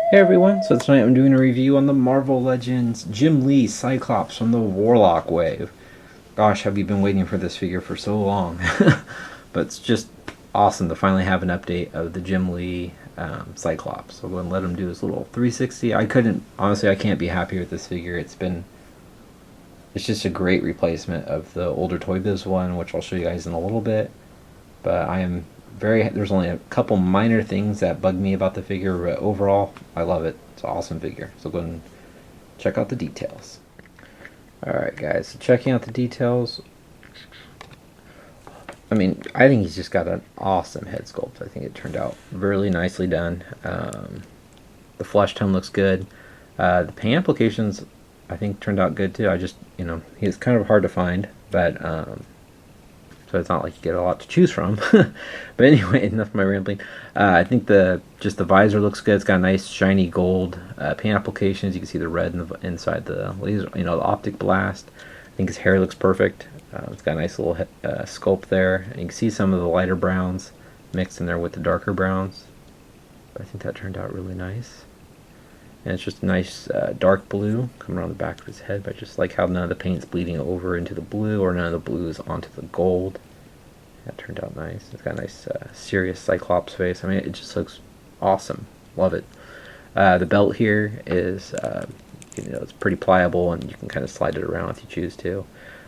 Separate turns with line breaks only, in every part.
Hey everyone, so tonight I'm doing a review on the Marvel Legends Jim Lee Cyclops from the Warlock wave. Gosh, have you been waiting for this figure for so long? But it's just awesome to finally have an update of the Jim Lee Cyclops. So I'm going to let him do his little 360. Honestly, I can't be happier with this figure. It's just a great replacement of the older Toy Biz one, which I'll show you guys in a little bit. But there's only a couple minor things that bug me about the figure, but overall, I love it. It's an awesome figure. So go ahead and check out the details. Alright guys, so checking out the details, I think he's just got an awesome head sculpt. I think it turned out really nicely done. The flesh tone looks good. The paint applications, I think, turned out good too. He's kind of hard to find, but so it's not like you get a lot to choose from. But anyway, enough of my rambling. I think the visor looks good. It's got a nice shiny gold paint applications. You can see the red inside the laser, the optic blast. I think his hair looks perfect. It's got a nice little sculpt there. And you can see some of the lighter browns mixed in there with the darker browns. But I think that turned out really nice. And it's just a nice dark blue coming around the back of his head. But I just like how none of the paint's bleeding over into the blue, or none of the blue is onto the gold. That turned out nice. It's got a nice serious Cyclops face. It just looks awesome. Love it. The belt here is, it's pretty pliable, and you can kind of slide it around if you choose to.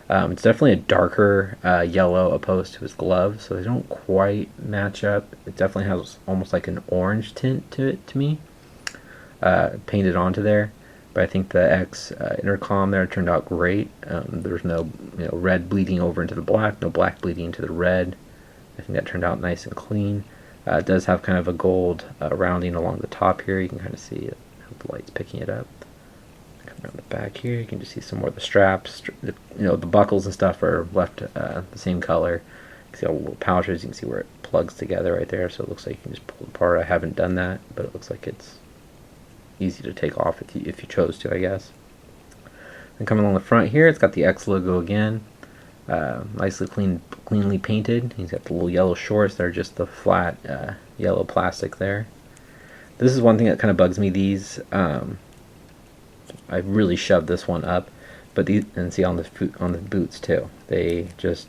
It's definitely a darker yellow opposed to his gloves, so they don't quite match up. It definitely has almost like an orange tint to it to me. Painted onto there, but I think the X intercom there turned out great. There's no red bleeding over into the black, no black bleeding into the red. I think that turned out nice and clean. It does have kind of a gold rounding along the top here. You can kind of see it, how the light's picking it up. Come around the back here, you can just see some more of the straps. The buckles and stuff are left the same color. You can see all the little pouches. You can see where it plugs together right there, so it looks like you can just pull it apart. I haven't done that, but it looks like it's easy to take off if you chose to, I guess. And coming along the front here, it's got the X logo again, nicely cleanly painted. He's got the little yellow shorts that are just the flat yellow plastic there. This is one thing that kind of bugs me. I really shoved this one up, but and see on the boots too. This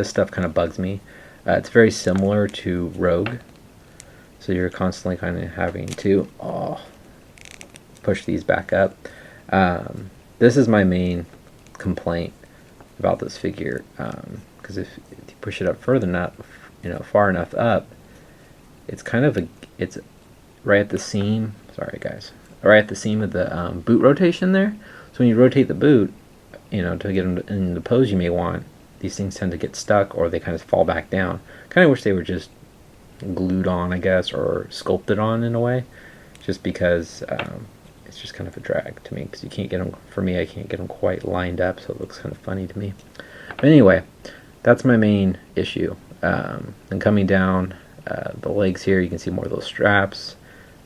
stuff kind of bugs me. It's very similar to Rogue, so you're constantly kind of having to push these back up. This is my main complaint about this figure, because if you push it up further enough, far enough up, it's right at the seam. Sorry guys, right at the seam of the boot rotation there. So when you rotate the boot, to get them in the pose you may want, these things tend to get stuck, or they kind of fall back down. Kind of wish they were just glued on, I guess, or sculpted on in a way, just because it's just kind of a drag to me, because you can't get them, for me, I can't get them quite lined up, so it looks kind of funny to me. But anyway, that's my main issue. And coming down the legs here, you can see more of those straps.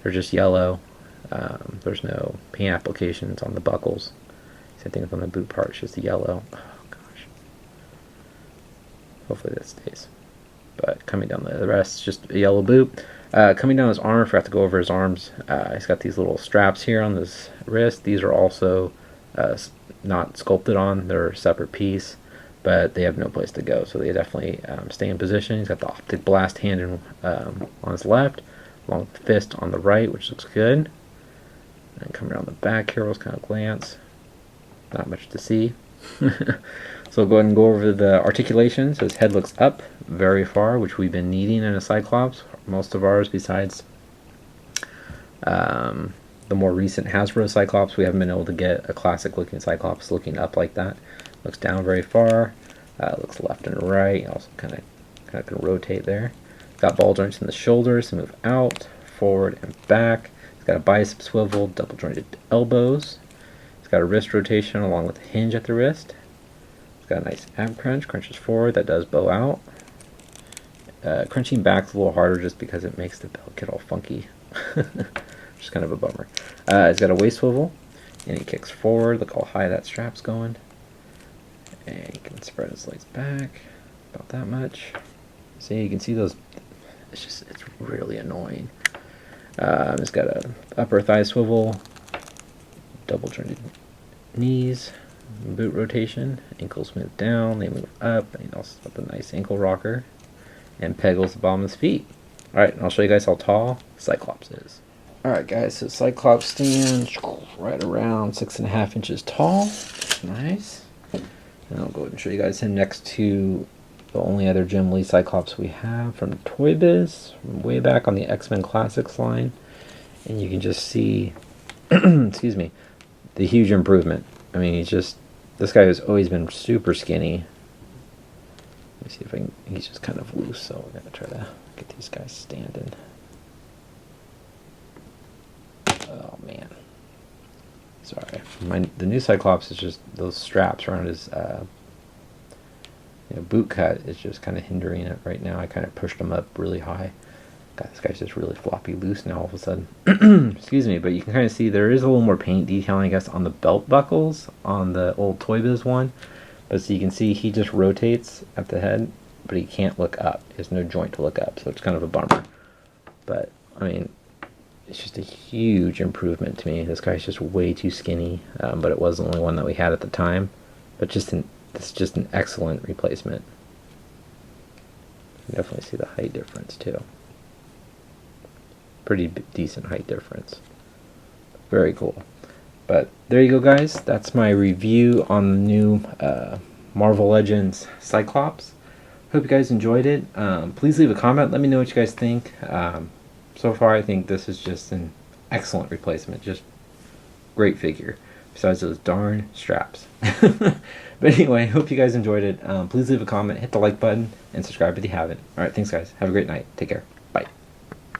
They're just yellow. There's no paint applications on the buckles. Same thing on the boot part, it's just yellow. Oh gosh. Hopefully that stays. But coming down the rest, just a yellow boot. Coming down his arm, I forgot to go over his arms. He's got these little straps here on his wrist. These are also not sculpted on. They're a separate piece, but they have no place to go, so they definitely stay in position. He's got the optic blast hand on his left, along with the fist on the right, which looks good. And coming around the back here, let's kind of glance. Not much to see. So go ahead and go over the articulation. So his head looks up very far, which we've been needing in a Cyclops. Most of ours, besides the more recent Hasbro Cyclops, we haven't been able to get a classic looking Cyclops looking up like that. Looks down very far. Looks left and right. Also kind of can rotate there. Got ball joints in the shoulders to move out, forward, and back. He's got a bicep swivel, double jointed elbows. He's got a wrist rotation along with a hinge at the wrist. He's got a nice ab crunch, crunches forward, that does bow out. Crunching back's a little harder just because it makes the belt get all funky. Which is kind of a bummer. He's got a waist swivel, and he kicks forward. Look how high that strap's going. And he can spread his legs back about that much. See, you can see those. It's really annoying. It's got a upper thigh swivel, double jointed knees, boot rotation, ankles move down, they move up, and also have a nice ankle rocker, and pegals the bottom of his feet. Alright, I'll show you guys how tall Cyclops is. Alright guys, so Cyclops stands right around 6.5 inches tall. Nice. And I'll go ahead and show you guys him next to the only other Jim Lee Cyclops we have from Toy Biz, from way back on the X-Men Classics line. And you can just see, excuse me, the huge improvement. I mean, this guy has always been super skinny. Let me see if I can, he's just kind of loose, so we're going to try to get these guys standing. Oh man. Sorry. The new Cyclops is just, those straps around his boot cut is just kind of hindering it right now. I kind of pushed him up really high. God, this guy's just really floppy loose now all of a sudden. Excuse me, but you can kind of see there is a little more paint detailing, I guess, on the belt buckles on the old Toy Biz one. But so you can see he just rotates at the head, but he can't look up. He has no joint to look up, so it's kind of a bummer. But, I mean, it's just a huge improvement to me. This guy's just way too skinny, but it was the only one that we had at the time. But it's just an excellent replacement. You can definitely see the height difference too. Pretty decent height difference. Very cool. But there you go, guys. That's my review on the new Marvel Legends Cyclops. Hope you guys enjoyed it. Please leave a comment. Let me know what you guys think. So far, I think this is just an excellent replacement. Just great figure. Besides those darn straps. But anyway, hope you guys enjoyed it. Please leave a comment, hit the like button, and subscribe if you haven't. Alright, thanks guys. Have a great night. Take care. Bye.